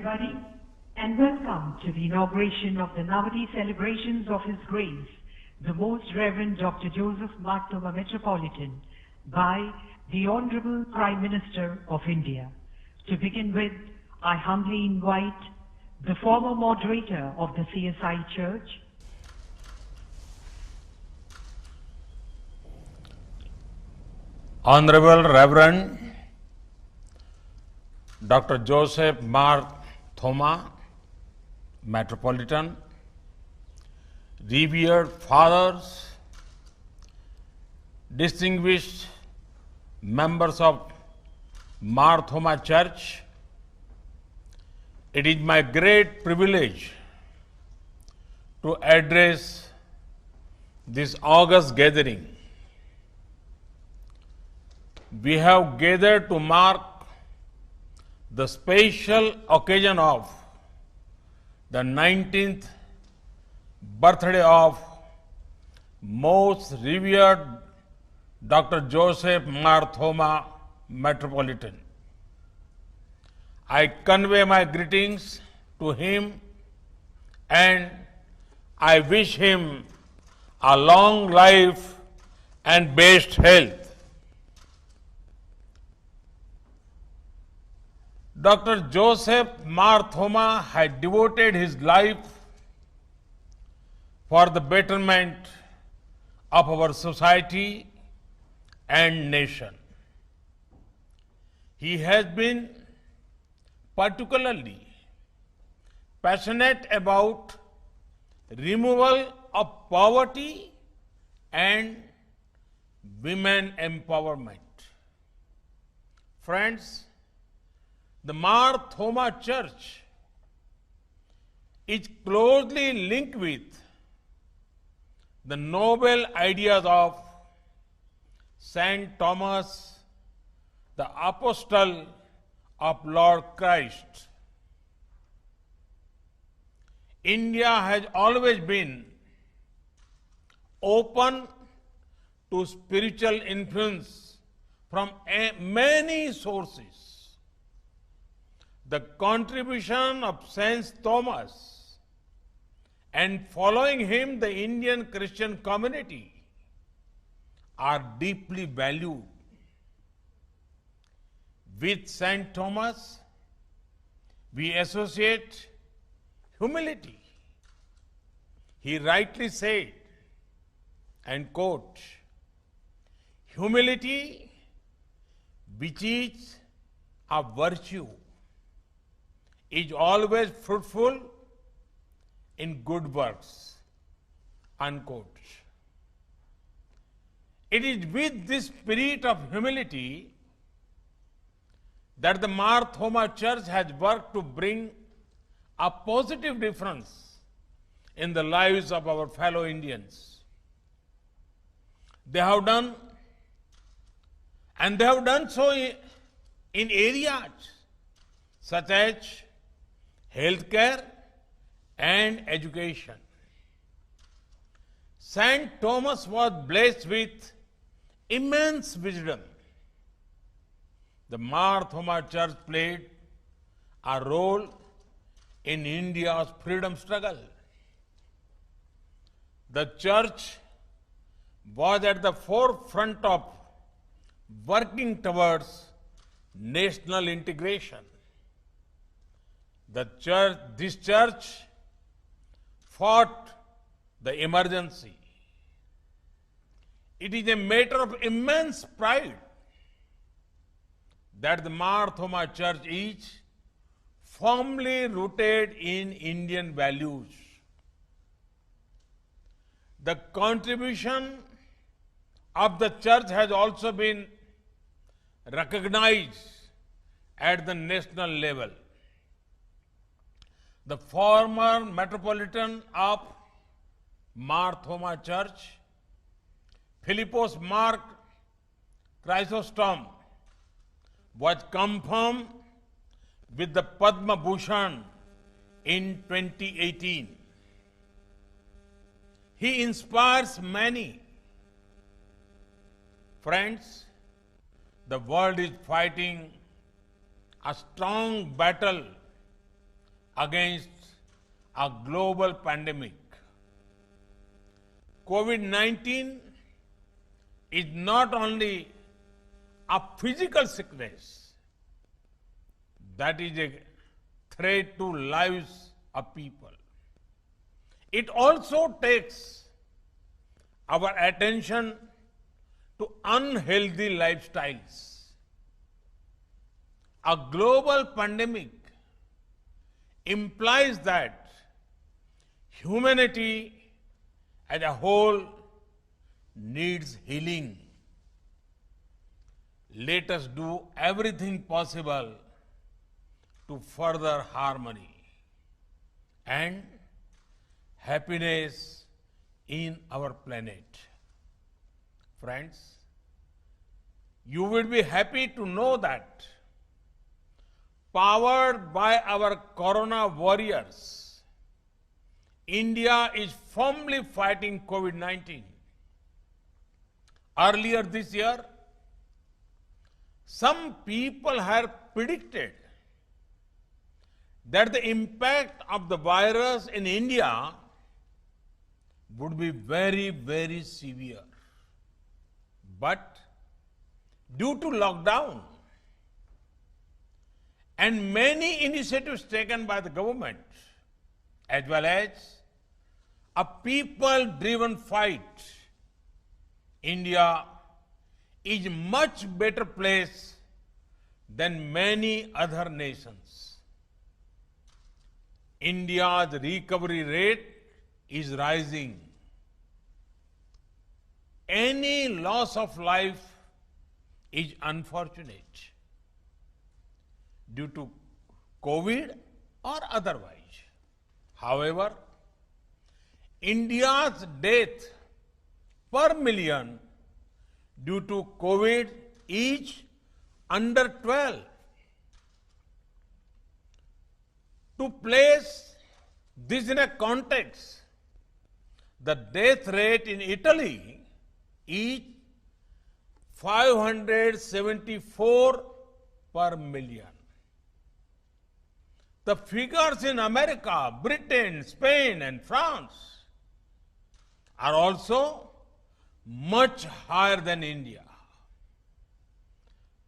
everybody, and welcome to the inauguration of the Navadi celebrations of His Grace, the Most Reverend Dr. Joseph Marthoma Metropolitan, by the Honorable Prime Minister of India. To begin with, I humbly invite the former moderator of the CSI Church, Honorable Reverend Dr. Joseph Marthoma Metropolitan, revered fathers, distinguished members of Marthoma Church, it is my great privilege to address this august gathering. We have gathered to mark the special occasion of the 19th birthday of most revered Dr. Joseph Marthoma Metropolitan. I convey my greetings to him and I wish him a long life and best health. Dr. Joseph Marthoma had devoted his life for the betterment of our society and nation. He has been particularly passionate about removal of poverty and women empowerment. Friends, the Marthoma Church is closely linked with the noble ideas of Saint Thomas, the Apostle of Lord Christ. India has always been open to spiritual influence from many sources. The contribution of Saint Thomas and following him the Indian Christian community are deeply valued. With Saint Thomas, we associate humility. He rightly said, and quote, "Humility, which is a virtue, is always fruitful in good works," unquote. It is with this spirit of humility that the Marthoma Church has worked to bring a positive difference in the lives of our fellow Indians. They have done so in areas such as healthcare and education. Saint Thomas was blessed with immense wisdom. The Marthoma Church played a role in India's freedom struggle. The Church was at the forefront of working towards national integration. This church fought the emergency. It is a matter of immense pride that the Marthoma Church is firmly rooted in Indian values. The contribution of the church has also been recognized at the national level. The former Metropolitan of Marthoma Church, Philippos Mark Chrysostom, was confirmed with the Padma Bhushan in 2018. He inspires many. Friends, the world is fighting a strong battle against a global pandemic. COVID-19 is not only a physical sickness that is a threat to lives of people. It also takes our attention to unhealthy lifestyles. A global pandemic implies that humanity as a whole needs healing. Let us do everything possible to further harmony and happiness in our planet. Friends, you will be happy to know that powered by our corona warriors, India is firmly fighting COVID-19. Earlier this year, some people had predicted that the impact of the virus in India would be very, very severe. But due to lockdown and many initiatives taken by the government, as well as a people-driven fight, India is a much better place than many other nations. India's recovery rate is rising. Any loss of life is unfortunate due to COVID or otherwise. However, India's death per million due to COVID is under 12. To place this in a context, the death rate in Italy is 574 per million. The figures in America, Britain, Spain, and France are also much higher than India.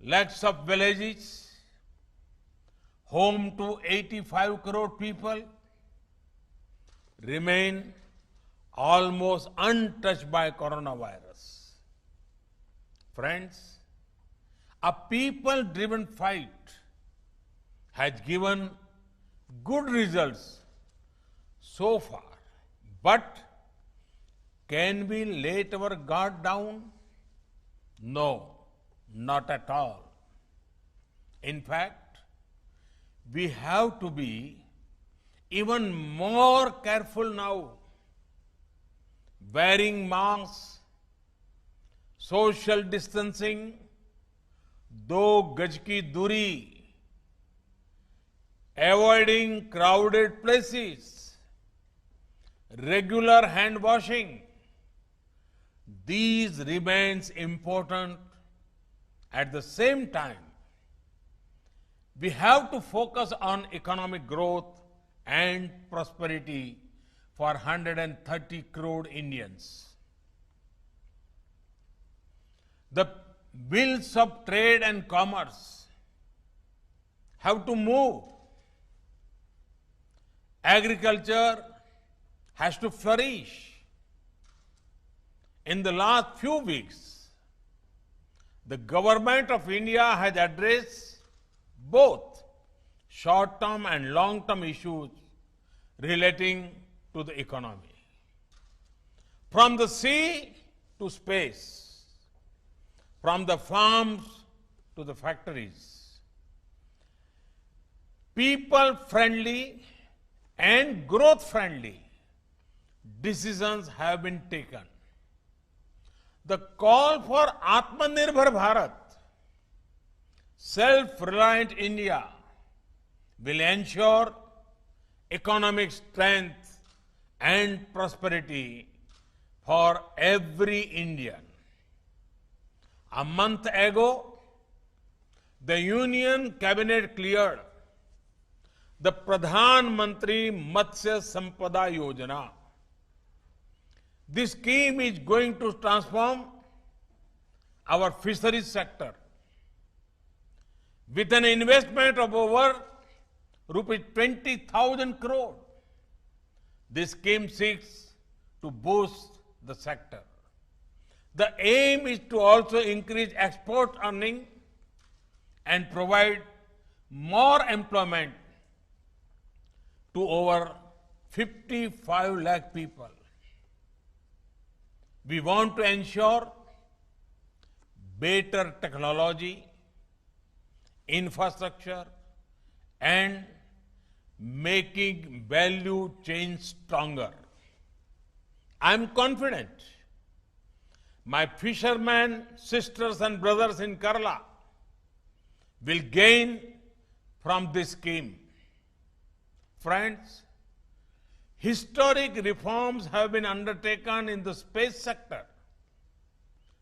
Lakhs of villages, home to 85 crore people, remain almost untouched by coronavirus. Friends, a people-driven fight has given good results so far, but can we let our guard down? No, not at all. In fact, we have to be even more careful now. Wearing masks, social distancing, 2 गज की दूरी, avoiding crowded places, regular hand washing, these remains important. At the same time, we have to focus on economic growth and prosperity for 130 crore Indians. The wheels of trade and commerce have to move. Agriculture has to flourish. In the last few weeks, the government of India has addressed both short-term and long-term issues relating to the economy. From the sea to space, from the farms to the factories, people-friendly and growth-friendly decisions have been taken. The call for Atmanirbhar Bharat, self-reliant India, will ensure economic strength and prosperity for every Indian. A month ago, the Union Cabinet cleared the Pradhan Mantri Matsya Sampada Yojana. This scheme is going to transform our fisheries sector with an investment of over rupees 20,000 crore. This scheme seeks to boost the sector. The aim is to also increase export earning and provide more employment to over 55 lakh people. We want to ensure better technology, infrastructure, and making value chain stronger. I am confident my fishermen, sisters and brothers in Kerala will gain from this scheme. Friends, historic reforms have been undertaken in the space sector.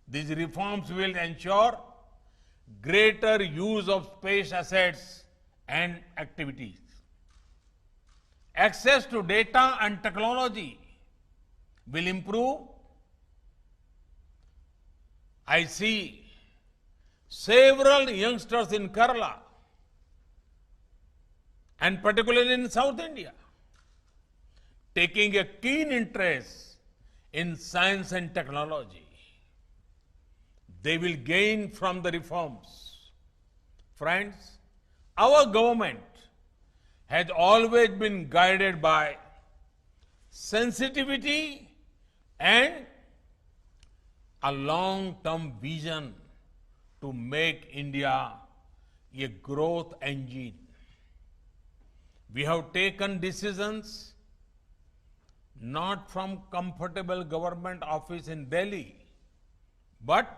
These reforms will ensure greater use of space assets and activities. Access to data and technology will improve. I see several youngsters in Kerala and particularly in South India taking a keen interest in science and technology. They will gain from the reforms. Friends, our government has always been guided by sensitivity and a long-term vision to make India a growth engine. We have taken decisions not from comfortable government office in Delhi, but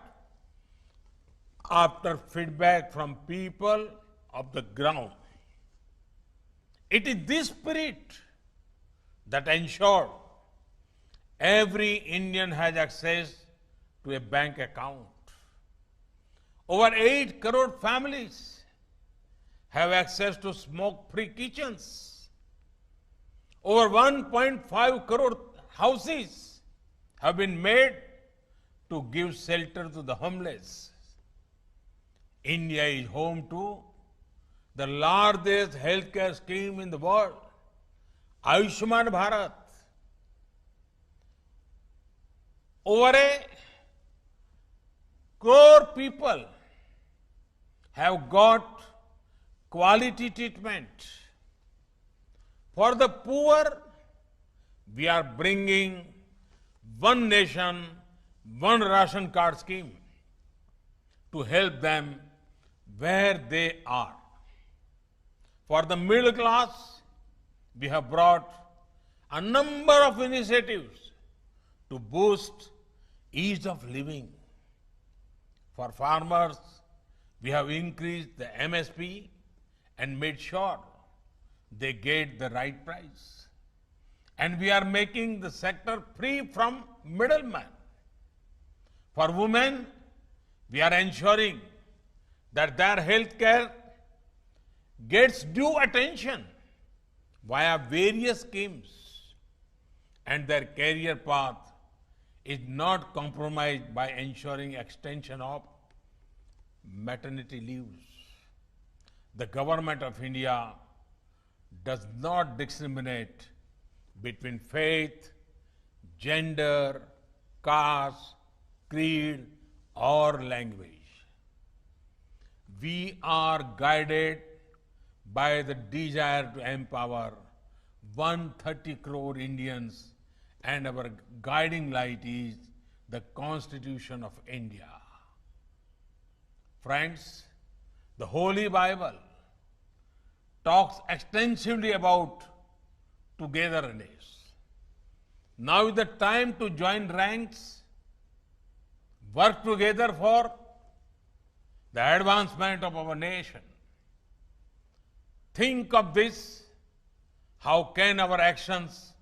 after feedback from people of the ground. It is this spirit that ensured every Indian has access to a bank account. Over 8 crore families have access to smoke-free kitchens. Over 1.5 crore houses have been made to give shelter to the homeless. India is home to the largest healthcare scheme in the world, Ayushman Bharat. Over a crore people have got quality treatment. For the poor, we are bringing one nation, one ration card scheme to help them where they are. For the middle class, we have brought a number of initiatives to boost ease of living. For farmers, we have increased the MSP and made sure they get the right price. And we are making the sector free from middlemen. For women, we are ensuring that their health care gets due attention via various schemes and their career path is not compromised by ensuring extension of maternity leaves. The government of India does not discriminate between faith, gender, caste, creed, or language. We are guided by the desire to empower 130 crore Indians, and our guiding light is the Constitution of India. Friends, the Holy Bible talks extensively about togetherness. Now is the time to join ranks, work together for the advancement of our nation. Think of this. How can our actions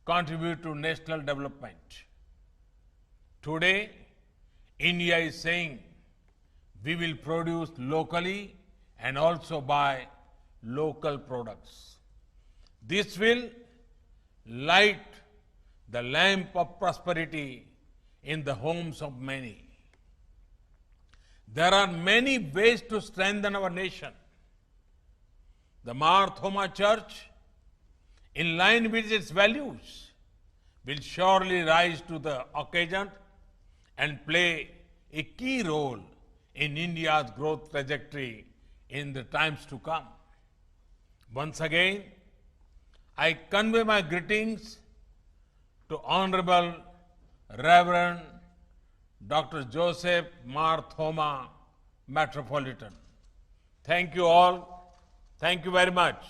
contribute to national development? Today, India is saying we will produce locally and also buy local products. This will light the lamp of prosperity in the homes of many. There are many ways to strengthen our nation. The Mar Thoma Church, in line with its values, will surely rise to the occasion and play a key role in India's growth trajectory in the times to come. Once again, I convey my greetings to Honorable Reverend Dr. Joseph Mar Thoma, Metropolitan. Thank you all. Thank you very much.